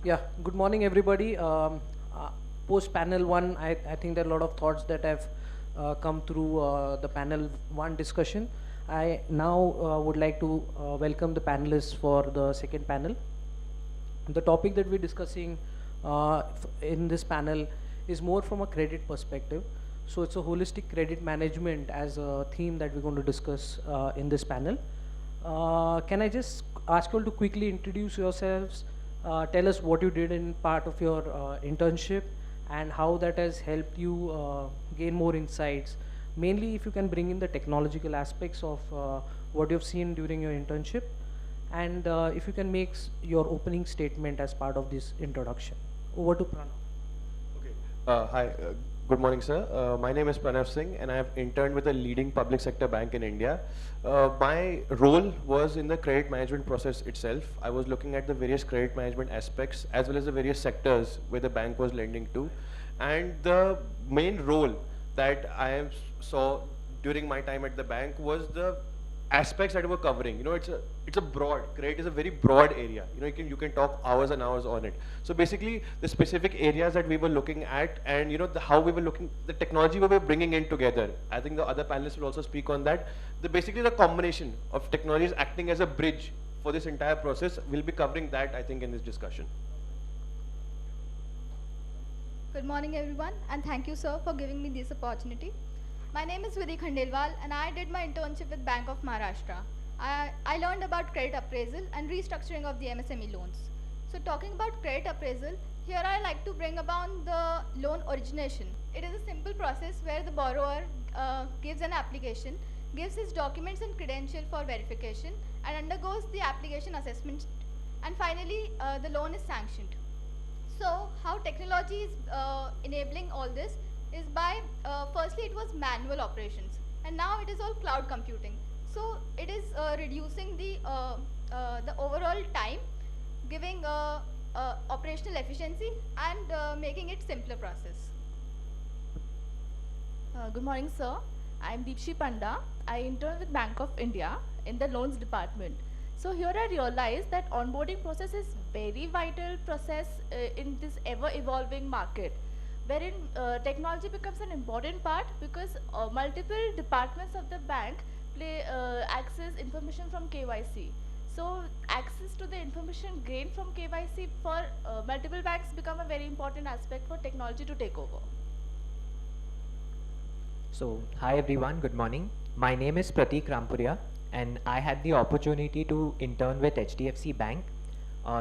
Yeah, good morning, everybody. Post panel one, I think there are a lot of thoughts that have come through the panel one discussion. I now would like to welcome the panelists for the second panel. The topic that we're discussing in this panel is more from a credit perspective. So it's a holistic credit management as a theme that we're going to discuss in this panel. Can I just ask you all to quickly introduce yourselves, tell us what you did in part of your internship and how that has helped you gain more insights. Mainly if you can bring in the technological aspects of what you've seen during your internship, and if you can make your opening statement as part of this introduction. Over to Pranav. Okay. Hi. Good morning, sir. My name is Pranav Singh, and I have interned with a leading public sector bank in India. My role was in the credit management process itself. I was looking at the various credit management aspects as well as the various sectors where the bank was lending to. And the main role that saw during my time at the bank was the aspects that we're covering. It's a broad credit is a very broad area. You can talk hours and hours on it. So basically the specific areas that we were looking at, and how we were looking, the technology we were bringing in together. I think the other panelists will also speak on that. Basically the combination of technologies acting as a bridge for this entire process. We'll be covering that, I think, in this discussion. Good morning, everyone, and thank you, sir, for giving me this opportunity. My name is Vidhi Khandelwal, and I did my internship with Bank of Maharashtra. I learned about credit appraisal and restructuring of the MSME loans. So talking about credit appraisal, here I like to bring about the loan origination. It is a simple process where the borrower gives an application, gives his documents and credential for verification, and undergoes the application assessment, and finally the loan is sanctioned. So how technology is enabling all this is by, firstly it was manual operations, and now it is all cloud computing. So it is reducing the overall time, giving operational efficiency, and making it simpler process. Good morning, sir. I am Deepshi Panda. I intern with Bank of India in the loans department. So here I realized that onboarding process is very vital process in this ever evolving market, wherein technology becomes an important part because multiple departments of the bank access information from KYC. So access to the information gained from KYC for multiple banks become a very important aspect for technology to take over. So, hi everyone, good morning. My name is Prateek Rampuria, and I had the opportunity to intern with HDFC Bank.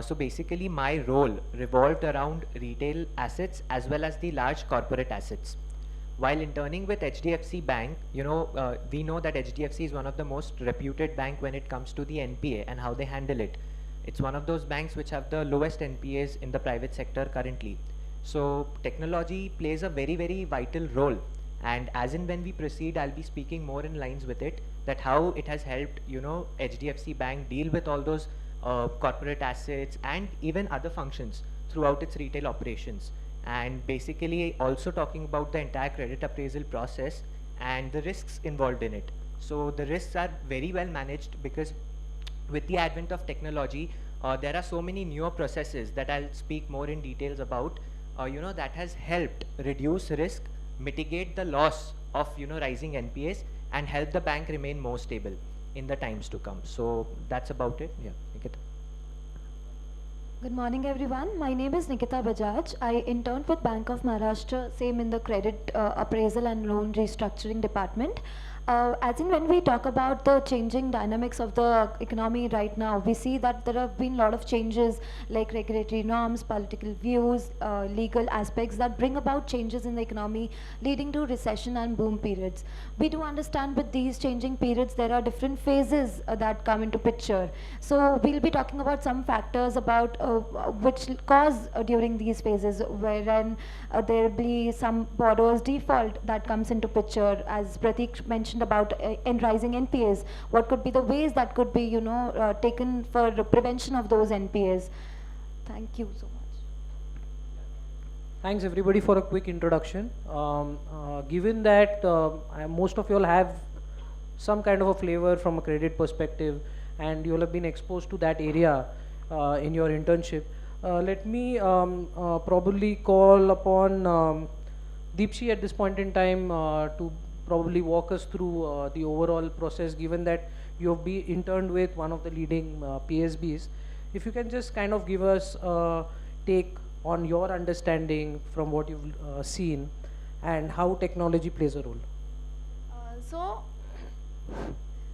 So basically my role revolved around retail assets as well as the large corporate assets. While interning with HDFC Bank, we know that HDFC is one of the most reputed bank when it comes to the NPA and how they handle it. It's one of those banks which have the lowest NPAs in the private sector currently. So technology plays a very, very vital role. And as in when we proceed, I'll be speaking more in lines with it, that how it has helped, HDFC Bank deal with all those corporate assets and even other functions throughout its retail operations. And basically also talking about the entire credit appraisal process and the risks involved in it. So the risks are very well managed because with the advent of technology, there are so many newer processes that I'll speak more in details about, that has helped reduce risk, mitigate the loss of rising NPAs, and help the bank remain more stable in the times to come. So that's about it. Yeah, Nikita. Good morning, everyone. My name is Nikita Bajaj. I interned with Bank of Maharashtra, same in the credit appraisal and loan restructuring department. As in when we talk about the changing dynamics of the economy right now, we see that there have been a lot of changes like regulatory norms, political views, legal aspects that bring about changes in the economy leading to recession and boom periods. We do understand with these changing periods there are different phases that come into picture. So we'll be talking about some factors about which cause during these phases, wherein there will be some borrowers default that comes into picture, as Prateek mentioned about in rising NPAs. What could be the ways that could be taken for prevention of those NPAs? Thank you so much. Thanks everybody for a quick introduction. Given that most of you all have some kind of a flavor from a credit perspective and you all have been exposed to that area in your internship, Let me probably call upon Deepshi at this point in time to probably walk us through the overall process, given that you have been interned with one of the leading PSBs. If you can just kind of give us a take on your understanding from what you've seen and how technology plays a role. So,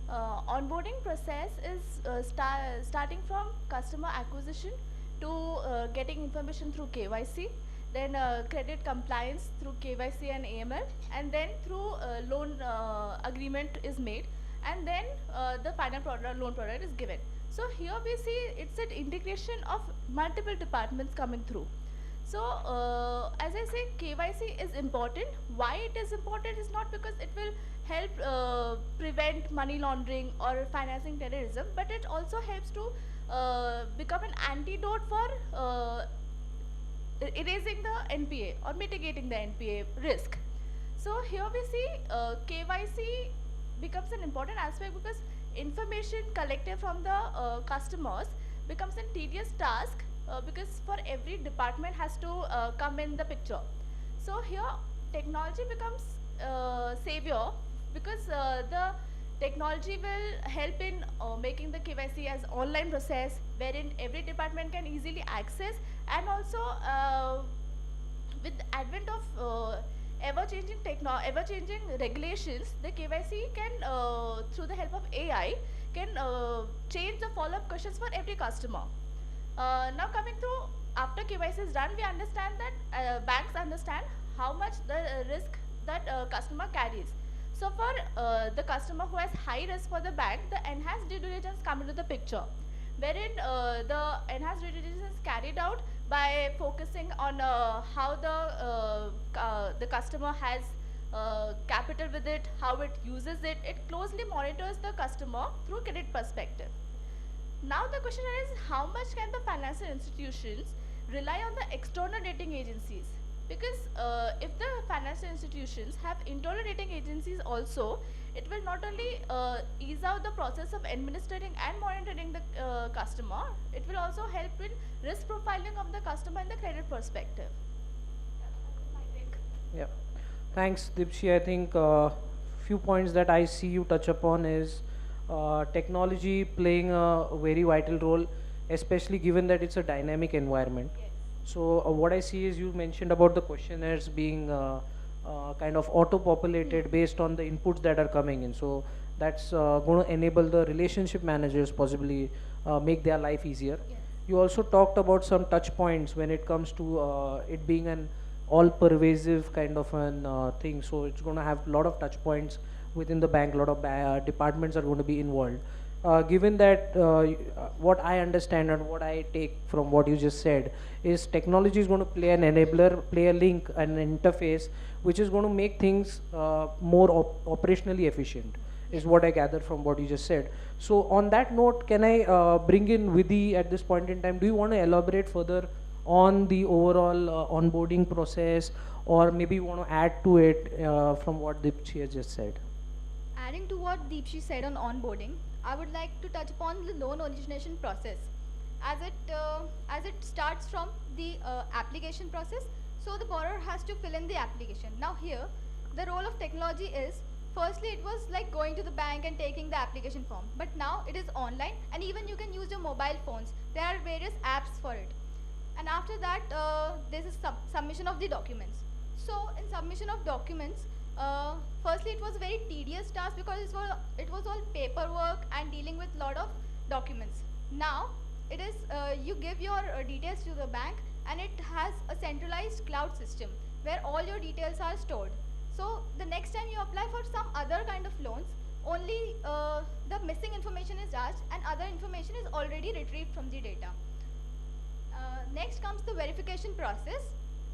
onboarding process is starting from customer acquisition to getting information through KYC, then credit compliance through KYC and AML, and then through loan agreement is made, and then the final product, loan product is given. So here we see it's an integration of multiple departments coming through. So, as I say, KYC is important. Why it is important is not because it will help prevent money laundering or financing terrorism, but it also helps to become an antidote for erasing the NPA or mitigating the NPA risk. So here we see KYC becomes an important aspect because information collected from the customers becomes a tedious task because for every department has to come in the picture. So here technology becomes savior because the technology will help in making the KYC as online process wherein every department can easily access, and also with the advent of ever-changing regulations, the KYC can, through the help of AI, can change the follow-up questions for every customer. Now coming to after KYC is done, we understand that banks understand how much the risk that customer carries. So for the customer who has high risk for the bank, the enhanced due diligence come into the picture, wherein the enhanced due diligence is carried out by focusing on how the customer has capital with it, how it uses it. It closely monitors the customer through credit perspective. Now the question is, how much can the financial institutions rely on the external rating agencies? Because if the financial institutions have internal rating agencies also, it will not only ease out the process of administering and monitoring the customer, it will also help in risk profiling of the customer in the credit perspective. That's my take. Yeah, thanks, Dipshi. I think few points that I see you touch upon is technology playing a very vital role, especially given that it's a dynamic environment. Yes. So what I see is you mentioned about the questionnaires being kind of auto-populated based on the inputs that are coming in. So that's going to enable the relationship managers possibly make their life easier. Yes. You also talked about some touch points when it comes to it being an all-pervasive kind of an thing. So it's going to have a lot of touch points within the bank. A lot of departments are going to be involved. Given that what I understand and what I take from what you just said is technology is going to play an enabler, play a link, an interface, which is going to make things more operationally efficient, is what I gathered from what you just said. So on that note, can I bring in Vidhi at this point in time? Do you want to elaborate further on the overall onboarding process, or maybe you want to add to it from what Deepshi has just said? Adding to what Deepshi said on onboarding, I would like to touch upon the loan origination process. As it starts from the application process, so the borrower has to fill in the application. Now here, the role of technology is, firstly it was like going to the bank and taking the application form, but now it is online, and even you can use your mobile phones. There are various apps for it. And after that, there is submission of the documents. So in submission of documents, firstly it was a very tedious task because it was all paperwork and dealing with lot of documents. Now it is you give your details to the bank, and it has a centralized cloud system where all your details are stored. So the next time you apply for some other kind of loans, only the missing information is asked and other information is already retrieved from the data. Next comes the verification process,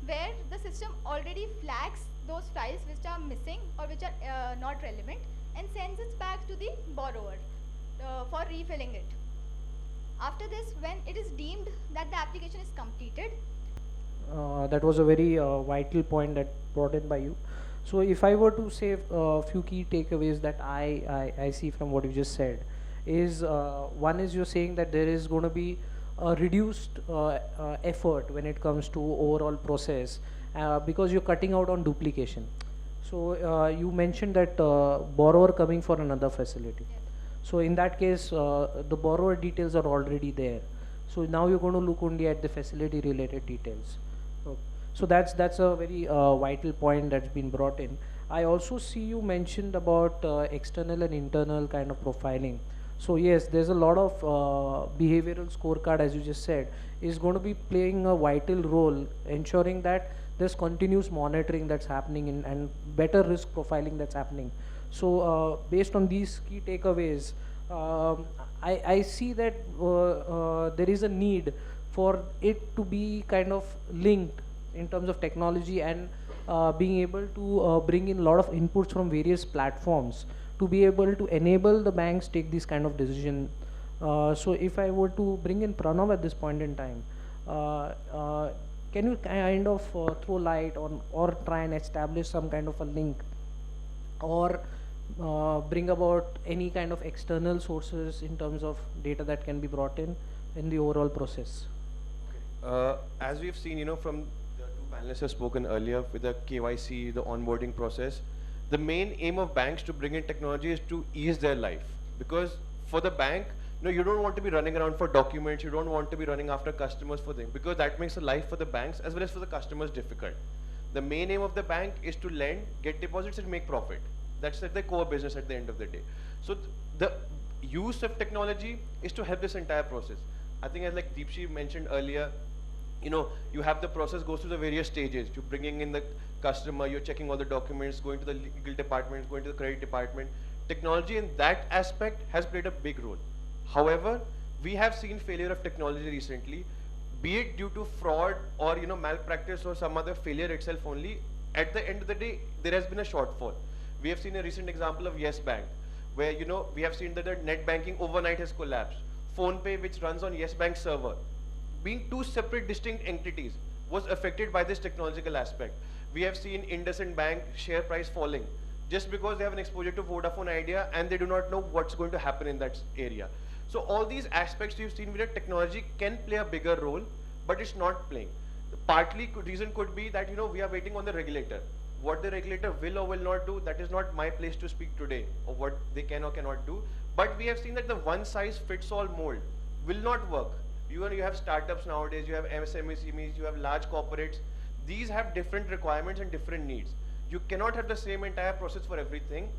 where the system already flags those files which are missing or which are not relevant and sends it back to the borrower for refilling it. After this, when it is deemed that the application is completed. That was a very vital point that brought in by you. So if I were to say a few key takeaways that I see from what you just said is, one is you're saying that there is going to be a reduced effort when it comes to overall process because you're cutting out on duplication. So you mentioned that borrower coming for another facility. So in that case, the borrower details are already there. So now you're going to look only at the facility related details. So that's a very vital point that's been brought in. I also see you mentioned about external and internal kind of profiling. So yes, there's a lot of behavioral scorecard, as you just said, is going to be playing a vital role, ensuring that there's continuous monitoring that's happening and better risk profiling that's happening. So based on these key takeaways, I see that there is a need for it to be kind of linked in terms of technology and being able to bring in a lot of inputs from various platforms to be able to enable the banks take this kind of decision. So if I were to bring in Pranav at this point in time, can you kind of throw light on or try and establish some kind of a link or bring about any kind of external sources in terms of data that can be brought in the overall process? As we've seen, from the two panelists have spoken earlier with the KYC, the onboarding process, the main aim of banks to bring in technology is to ease their life. Because for the bank, you don't want to be running around for documents, you don't want to be running after customers for things, because that makes the life for the banks as well as for the customers difficult. The main aim of the bank is to lend, get deposits and make profit. That's their core business at the end of the day. So the use of technology is to help this entire process. I think as like Deepshi mentioned earlier, you have the process goes through the various stages. You're bringing in the customer, you're checking all the documents, going to the legal department, going to the credit department. Technology in that aspect has played a big role. However, we have seen failure of technology recently, be it due to fraud or malpractice or some other failure itself only. At the end of the day, there has been a shortfall. We have seen a recent example of Yes Bank, where we have seen that the net banking overnight has collapsed. PhonePe, which runs on Yes Bank server, being two separate distinct entities, was affected by this technological aspect. We have seen IndusInd Bank share price falling just because they have an exposure to Vodafone Idea and they do not know what's going to happen in that area. So all these aspects you've seen where technology can play a bigger role, but it's not playing. Partly reason could be that we are waiting on the regulator. What the regulator will or will not do, that is not my place to speak today, or what they can or cannot do. But we have seen that the one size fits all mold will not work. You have startups nowadays, you have MSMEs, you have large corporates. These have different requirements and different needs. You cannot have the same entire process for everything.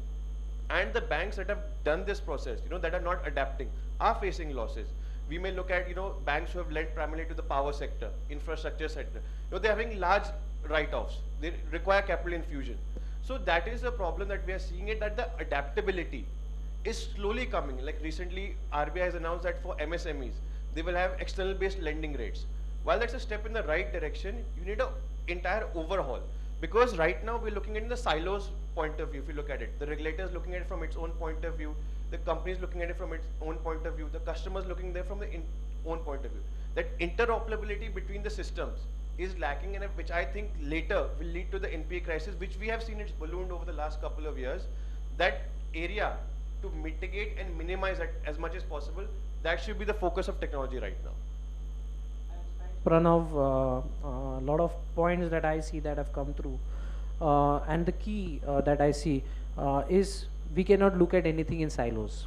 And the banks that have done this process, that are not adapting, are facing losses. We may look at, banks who have lent primarily to the power sector, infrastructure sector. They're having large write-offs. They require capital infusion. So that is the problem that we are seeing it, that the adaptability is slowly coming. Like recently, RBI has announced that for MSMEs, they will have external based lending rates. While that's a step in the right direction, you need an entire overhaul. Because right now we're looking at the silos point of view. If you look at it, the regulator is looking at it from its own point of view, the company is looking at it from its own point of view, the customer is looking there from the own point of view. That interoperability between the systems is lacking, and which I think later will lead to the NPA crisis, which we have seen it's ballooned over the last couple of years. That area, to mitigate and minimize it as much as possible, that should be the focus of technology right now. Pranav, a lot of points that I see that have come through, and the key that I see is we cannot look at anything in silos.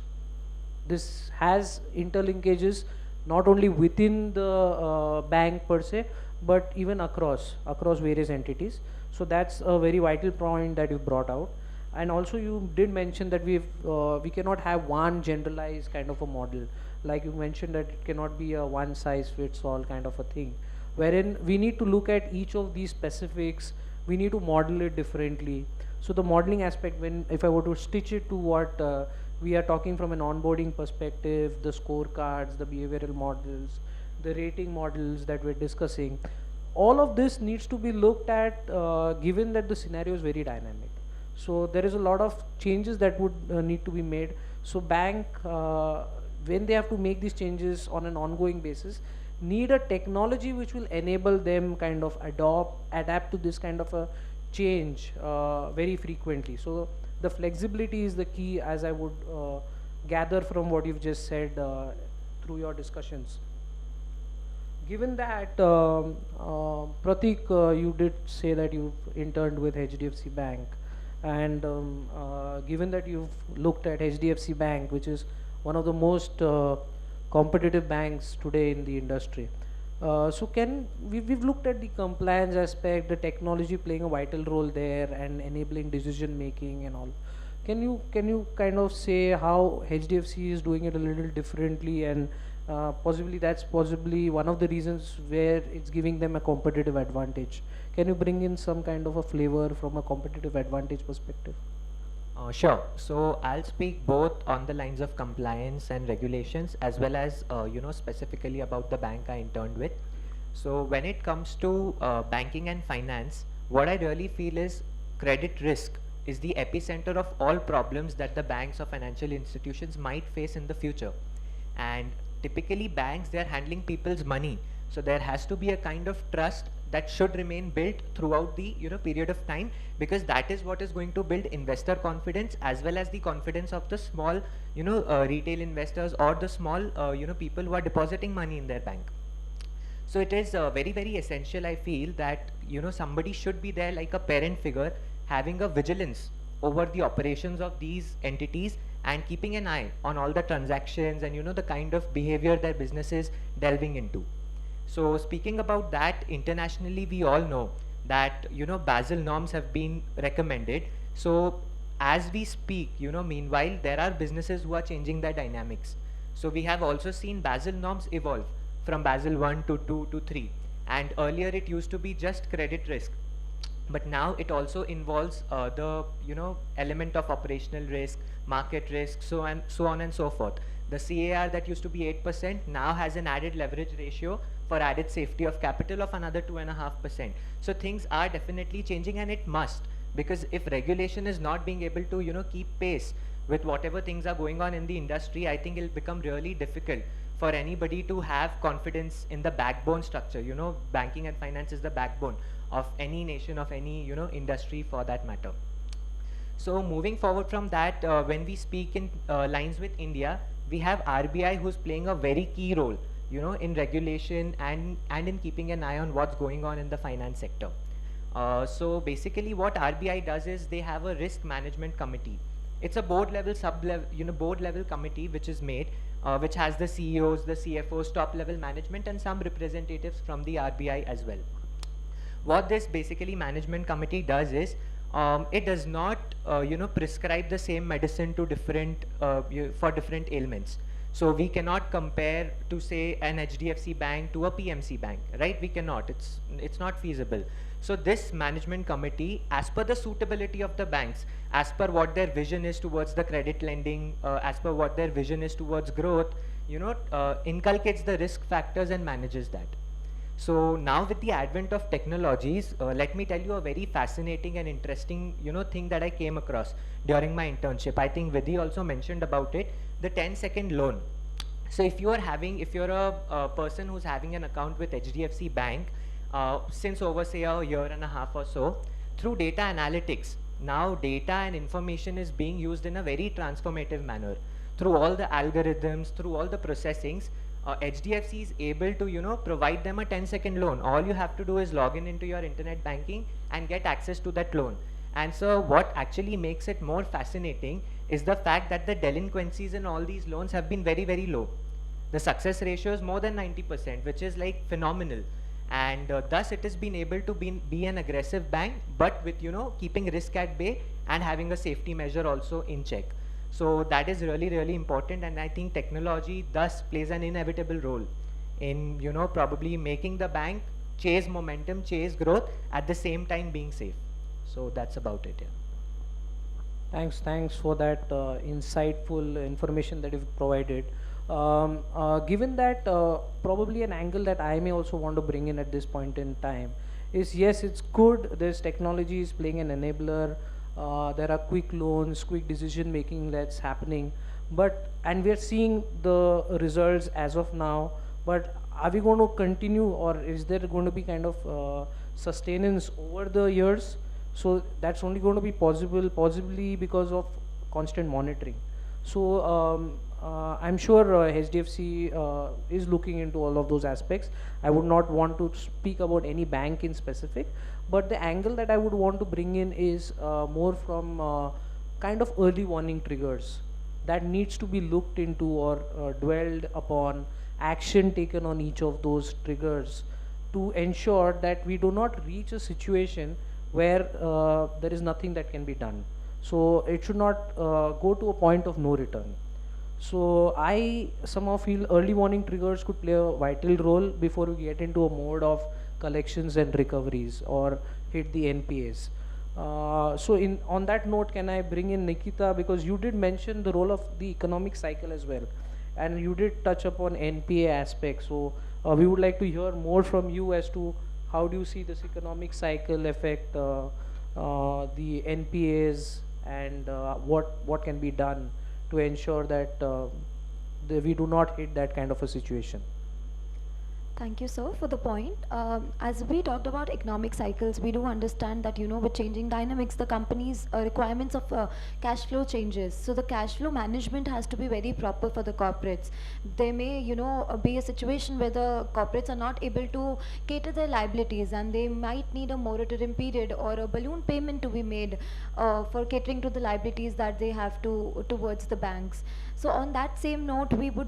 This has interlinkages not only within the bank per se, but even across various entities. So that's a very vital point that you brought out. And also you did mention that we cannot have one generalized kind of a model. Like you mentioned that it cannot be a one size fits all kind of a thing, wherein we need to look at each of these specifics, we need to model it differently. So the modeling aspect, if I were to stitch it to what we are talking from an onboarding perspective, the scorecards, the behavioral models, the rating models that we're discussing, all of this needs to be looked at given that the scenario is very dynamic. So there is a lot of changes that would need to be made. So bank, when they have to make these changes on an ongoing basis, need a technology which will enable them kind of adapt to this kind of a change very frequently. So the flexibility is the key, as I would gather from what you've just said through your discussions. given that, Pratik, you did say that you've interned with HDFC Bank, and given that you've looked at HDFC Bank, which is one of the most competitive banks today in the industry. So we've looked at the compliance aspect, the technology playing a vital role there and enabling decision making and all. Can you kind of say how HDFC is doing it a little differently, and possibly that's possibly one of the reasons where it's giving them a competitive advantage? Can you bring in some kind of a flavor from a competitive advantage perspective? Sure. So I'll speak both on the lines of compliance and regulations, as well as specifically about the bank I interned with. So when it comes to banking and finance, what I really feel is credit risk is the epicenter of all problems that the banks or financial institutions might face in the future. And typically banks, they're handling people's money, so there has to be a kind of trust that should remain built throughout the period of time, because that is what is going to build investor confidence, as well as the confidence of the small retail investors, or the small people who are depositing money in their bank. So it is very essential, I feel, that somebody should be there like a parent figure, having a vigilance over the operations of these entities and keeping an eye on all the transactions and the kind of behavior their business is delving into. So speaking about that, internationally we all know that Basel norms have been recommended. So as we speak, meanwhile there are businesses who are changing their dynamics. So we have also seen Basel norms evolve from Basel 1 to 2 to 3, and earlier it used to be just credit risk, but now it also involves the element of operational risk, market risk, so on and so forth. The CAR that used to be 8% now has an added leverage ratio for added safety of capital of another 2.5%. So things are definitely changing, and it must, because if regulation is not being able to keep pace with whatever things are going on in the industry, I think it'll become really difficult for anybody to have confidence in the backbone structure. Banking and finance is the backbone of any nation, of any industry for that matter. So moving forward from that, when we speak in lines with India, we have RBI, who's playing a very key role in regulation and in keeping an eye on what's going on in the finance sector. So basically what RBI does is they have a risk management committee. It's a board level board level committee which is made, which has the CEOs, the CFOs, top level management, and some representatives from the RBI as well. What this basically management committee does is, it does not prescribe the same medicine to different for different ailments. So we cannot compare to say an HDFC bank to a PMC bank, right? We cannot. It's not feasible. So this management committee, as per the suitability of the banks, as per what their vision is towards the credit lending, as per what their vision is towards growth, inculcates the risk factors and manages that. So now with the advent of technologies, let me tell you a very fascinating and interesting thing that I came across during my internship. I think Vidhi also mentioned about it, the 10-second loan. So if you're a person who's having an account with HDFC Bank since over say a year and a half or so, through data analytics, now data and information is being used in a very transformative manner. Through all the algorithms, through all the processings, HDFC is able to provide them a 10-second loan. All you have to do is log in into your internet banking and get access to that loan. And so what actually makes it more fascinating is the fact that the delinquencies in all these loans have been very low. The success ratio is more than 90%, which is like phenomenal. And thus it has been able to be an aggressive bank, but with keeping risk at bay and having a safety measure also in check. So that is really important, and I think technology thus plays an inevitable role in probably making the bank chase momentum, chase growth, at the same time being safe. So that's about it. Yeah. Thanks for that insightful information that you've provided. Given that, probably an angle that I may also want to bring in at this point in time is, yes, it's good, this technology is playing an enabler. There are quick loans, quick decision making that's happening, and we are seeing the results as of now, but are we going to continue, or is there going to be kind of sustenance over the years? So that's only going to be possible possibly because of constant monitoring. So I'm sure HDFC is looking into all of those aspects. I would not want to speak about any bank in specific, but the angle that I would want to bring in is more from kind of early warning triggers that needs to be looked into or dwelled upon, action taken on each of those triggers to ensure that we do not reach a situation where there is nothing that can be done. So it should not go to a point of no return. So I somehow feel early warning triggers could play a vital role before we get into a mode of collections and recoveries or hit the NPAs. So on that note, can I bring in Nikita, because you did mention the role of the economic cycle as well, and you did touch upon NPA aspects. So we would like to hear more from you as to how do you see this economic cycle affect the NPAs, and what can be done to ensure that we do not hit that kind of a situation. Thank you, sir, for the point. As we talked about economic cycles, we do understand that, with changing dynamics, the company's requirements of cash flow changes. So the cash flow management has to be very proper for the corporates. There may, be a situation where the corporates are not able to cater their liabilities, and they might need a moratorium period or a balloon payment to be made for catering to the liabilities that they have towards the banks. So on that same note, we would,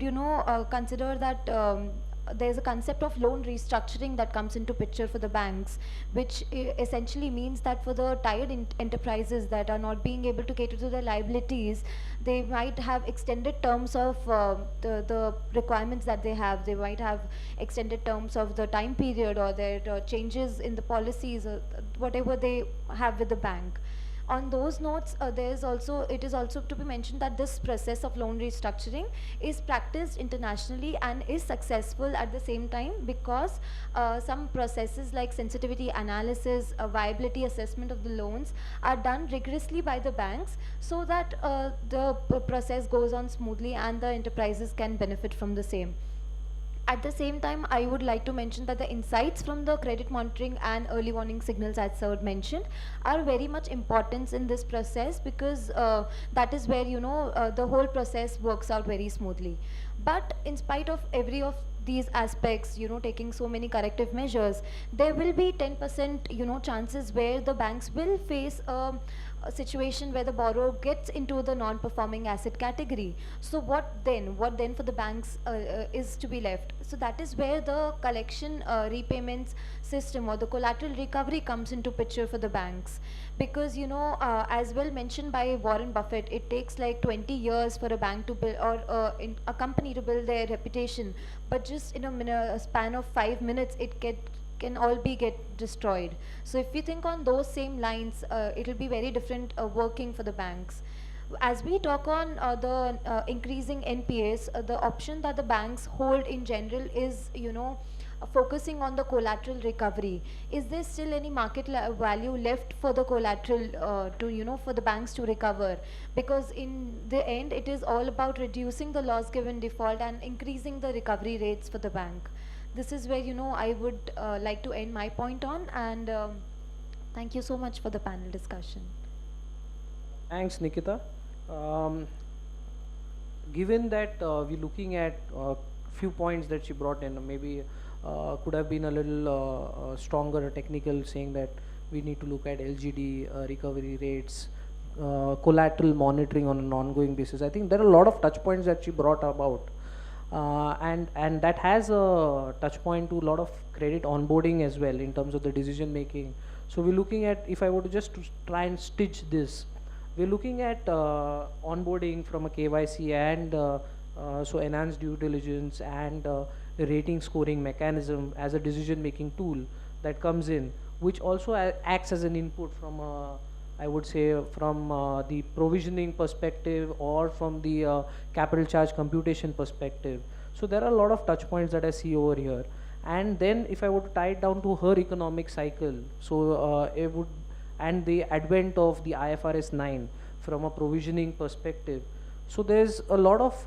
consider that there's a concept of loan restructuring that comes into picture for the banks, which essentially means that for the tired enterprises that are not being able to cater to their liabilities, they might have extended terms of the requirements that they have. They might have extended terms of the time period or their changes in the policies or whatever they have with the bank. On those notes, it is also to be mentioned that this process of loan restructuring is practiced internationally and is successful at the same time, because some processes like sensitivity analysis, viability assessment of the loans are done rigorously by the banks, so that the process goes on smoothly and the enterprises can benefit from the same. At the same time, I would like to mention that the insights from the credit monitoring and early warning signals, as Sir mentioned, are very much important in this process, because that is where the whole process works out very smoothly. But in spite of every of these aspects, taking so many corrective measures, there will be 10% chances where the banks will face a situation where the borrower gets into the non-performing asset category. So what then for the banks is to be left? So that is where the collection repayments system or the collateral recovery comes into picture for the banks, because as well mentioned by Warren Buffett, it takes like 20 years for a bank to build, or in a company to build their reputation, but just in a span of 5 minutes it can all be get destroyed. So if you think on those same lines, it will be very different working for the banks. As we talk on the increasing NPAs, the option that the banks hold in general is focusing on the collateral recovery. Is there still any market value left for the collateral to for the banks to recover? Because in the end, it is all about reducing the loss given default and increasing the recovery rates for the bank. This is where I would like to end my point on, and thank you so much for the panel discussion. Thanks, Nikita. Given that we're looking at few points that she brought in, maybe could have been a little stronger technical, saying that we need to look at LGD recovery rates, collateral monitoring on an ongoing basis. I think there are a lot of touch points that she brought about, and that has a touch point to a lot of credit onboarding as well in terms of the decision making. So we're looking at, if I were to just to try and stitch this, we're looking at onboarding from a KYC and so enhanced due diligence and the rating scoring mechanism as a decision making tool that comes in, which also acts as an input from I would say from the provisioning perspective or from the capital charge computation perspective. So there are a lot of touch points that I see over here. And then if I were to tie it down to her economic cycle, so it would, and the advent of the IFRS 9 from a provisioning perspective. So there's a lot of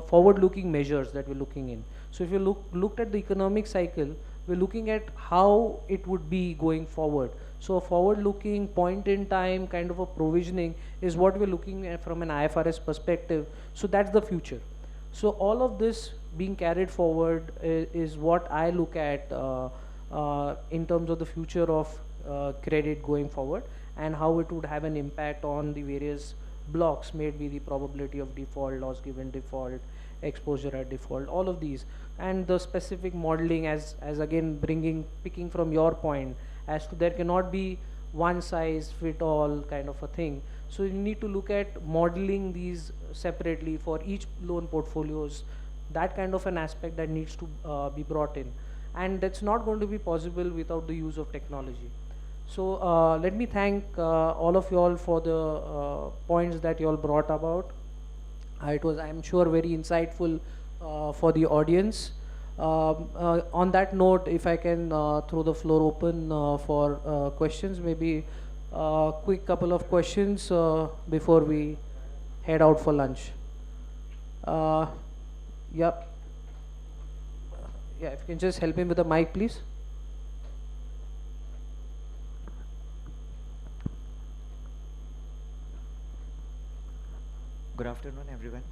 forward-looking measures that we're looking in. So if you looked at the economic cycle, we're looking at how it would be going forward. So a forward-looking point in time kind of a provisioning is what we're looking at from an IFRS perspective. So that's the future. So all of this being carried forward is what I look at in terms of the future of credit going forward, and how it would have an impact on the various blocks, maybe the probability of default, loss given default, exposure at default, all of these, and the specific modeling as again picking from your point as to there cannot be one size fit all kind of a thing. So you need to look at modeling these separately for each loan portfolios, that kind of an aspect that needs to be brought in, and that's not going to be possible without the use of technology. So let me thank all of you all for the points that you all brought about. It was, I'm sure, very insightful for the audience. On that note, if I can throw the floor open for questions, maybe quick couple of questions before we head out for lunch. Yep. Yeah, if you can just help him with the mic, please. Good afternoon, everyone.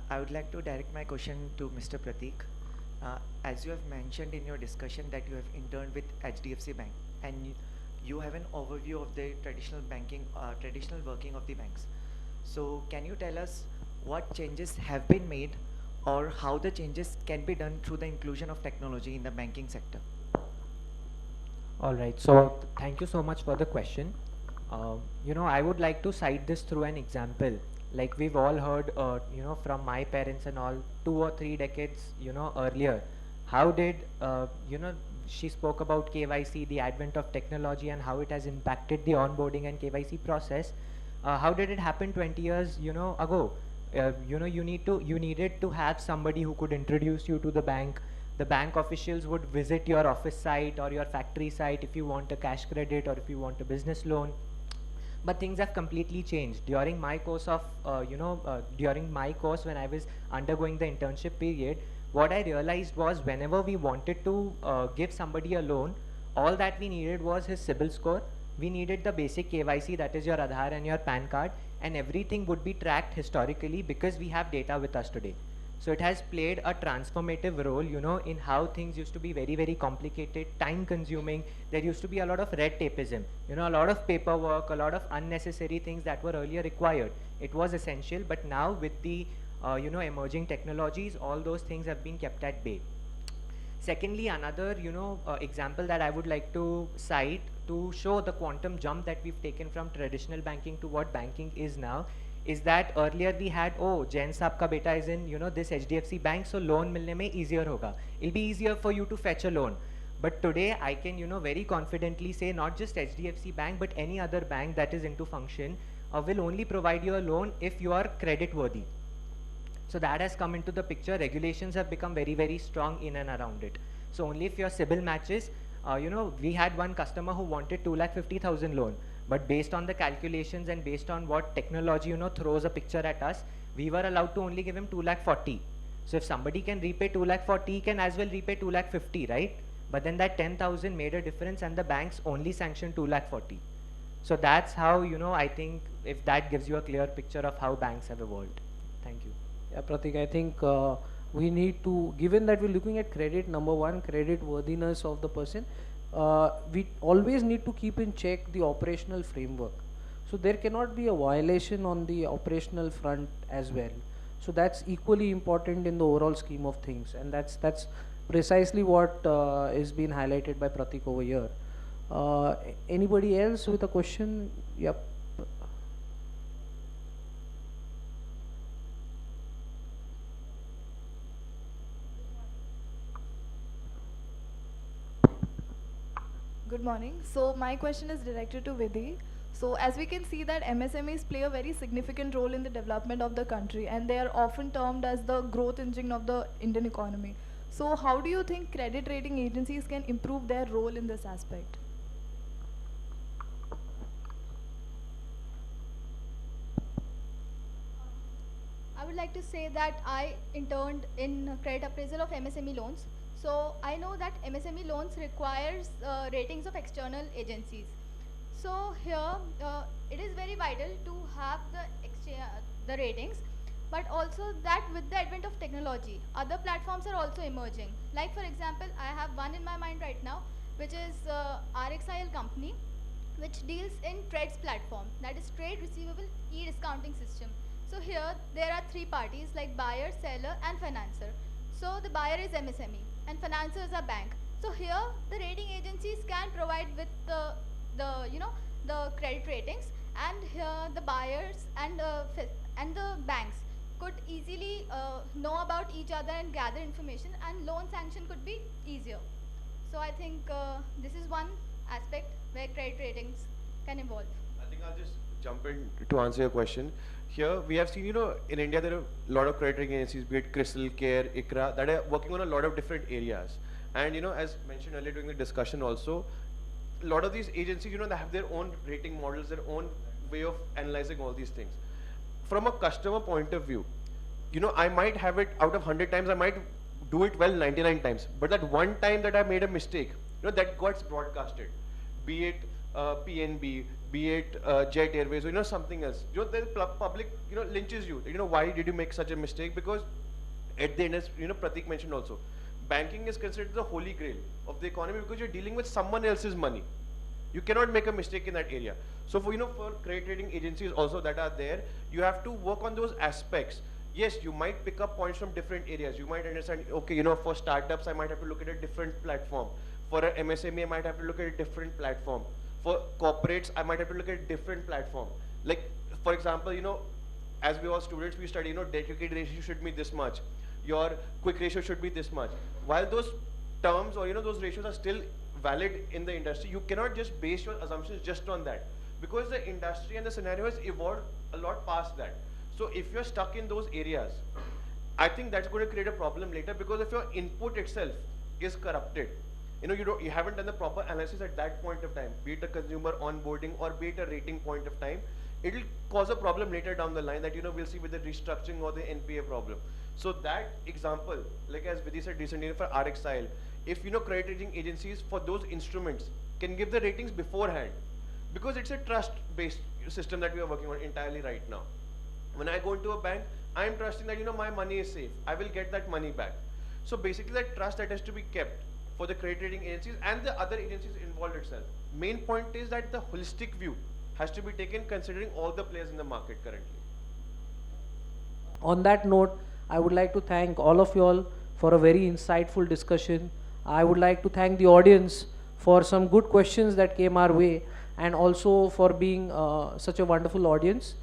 I would like to direct my question to Mr. Pratik. As you have mentioned in your discussion that you have interned with HDFC Bank, and you have an overview of the traditional banking, traditional working of the banks. So can you tell us what changes have been made, or how the changes can be done through the inclusion of technology in the banking sector? All right, so thank you so much for the question. I would like to cite this through an example. Like we've all heard, from my parents and all, 2 or 3 decades, earlier, how did, she spoke about KYC, the advent of technology, and how it has impacted the onboarding and KYC process. How did it happen 20 years, ago? You needed to have somebody who could introduce you to the bank. The bank officials would visit your office site or your factory site if you want a cash credit or if you want a business loan. But things have completely changed. During my course of, when I was undergoing the internship period, what I realized was whenever we wanted to give somebody a loan, all that we needed was his CIBIL score. We needed the basic KYC, that is your Aadhaar and your PAN card, and everything would be tracked historically because we have data with us today. So it has played a transformative role, in how things used to be very, very complicated, time consuming. There used to be a lot of red tapeism, a lot of paperwork, a lot of unnecessary things that were earlier required. It was essential, but now with the, emerging technologies, all those things have been kept at bay. Secondly, another, example that I would like to cite to show the quantum jump that we've taken from traditional banking to what banking is now, is that earlier we had, Jain Saab ka beta is in, this HDFC bank, so loan milne mein easier hoga. It'll be easier for you to fetch a loan. But today I can, very confidently say not just HDFC bank, but any other bank that is into function will only provide you a loan if you are credit worthy. So that has come into the picture. Regulations have become very, very strong in and around it. So only if your CIBIL matches, we had one customer who wanted 2,50,000 loan. But based on the calculations and based on what technology, throws a picture at us, we were allowed to only give him 2,40,000. So if somebody can repay 2,40,000, he can as well repay 2,50,000, right? But then that 10,000 made a difference, and the banks only sanctioned 2,40,000. So that's how, I think if that gives you a clear picture of how banks have evolved. Thank you. Yeah, Pratik, I think we need to, given that we're looking at credit, number one, credit worthiness of the person, we always need to keep in check the operational framework. So there cannot be a violation on the operational front as well. So that's equally important in the overall scheme of things, and that's precisely what is being highlighted by Pratik over here. Anybody else with a question? Yep. Good morning. So my question is directed to Vidhi. So as we can see that MSMEs play a very significant role in the development of the country, and they are often termed as the growth engine of the Indian economy. So how do you think credit rating agencies can improve their role in this aspect? I would like to say that I interned in credit appraisal of MSME loans. So I know that MSME loans requires ratings of external agencies. So here it is very vital to have the ratings, but also that with the advent of technology, other platforms are also emerging. Like for example, I have one in my mind right now, which is RXIL company, which deals in TRADES platform, that is Trade Receivable E-Discounting System. So here there are three parties like buyer, seller and financer. So the buyer is MSME and financiers are bank. So here the rating agencies can provide with the credit ratings, and here the buyers and the banks could easily know about each other and gather information, and loan sanction could be easier. So I think this is one aspect where credit ratings can evolve. I think I'll just jump in to answer your question. Here we have seen, in India there are a lot of credit rating agencies, be it CRISIL, CARE, ICRA, that are working on a lot of different areas. And as mentioned earlier during the discussion also, a lot of these agencies, they have their own rating models, their own way of analyzing all these things. From a customer point of view, I might have it out of 100 times, I might do it well 99 times. But that one time that I made a mistake, that got broadcasted. Be it PNB, be it Jet Airways, or something else. The public, lynches you. Why did you make such a mistake? Because at the end, as Pratik mentioned also, banking is considered the holy grail of the economy because you're dealing with someone else's money. You cannot make a mistake in that area. So for for credit rating agencies also that are there, you have to work on those aspects. Yes, you might pick up points from different areas. You might understand, okay, for startups, I might have to look at a different platform. For an MSME, I might have to look at a different platform. For corporates, I might have to look at a different platform. Like, for example, as we all students, we study, debt equity ratio should be this much. Your quick ratio should be this much. While those terms or, those ratios are still valid in the industry, you cannot just base your assumptions just on that. Because the industry and the scenario has evolved a lot past that. So if you're stuck in those areas, I think that's going to create a problem later, because if your input itself is corrupted, you haven't done the proper analysis at that point of time, be it a consumer onboarding or be it a rating point of time, it will cause a problem later down the line that we'll see with the restructuring or the NPA problem. So that example, like as Vidhi said recently for RXIL, if credit rating agencies for those instruments can give the ratings beforehand, because it's a trust-based system that we are working on entirely right now. When I go into a bank, I am trusting that my money is safe. I will get that money back. So basically that trust that has to be kept for the credit rating agencies and the other agencies involved itself. Main point is that the holistic view has to be taken considering all the players in the market currently. On that note, I would like to thank all of you all for a very insightful discussion. I would like to thank the audience for some good questions that came our way, and also for being such a wonderful audience.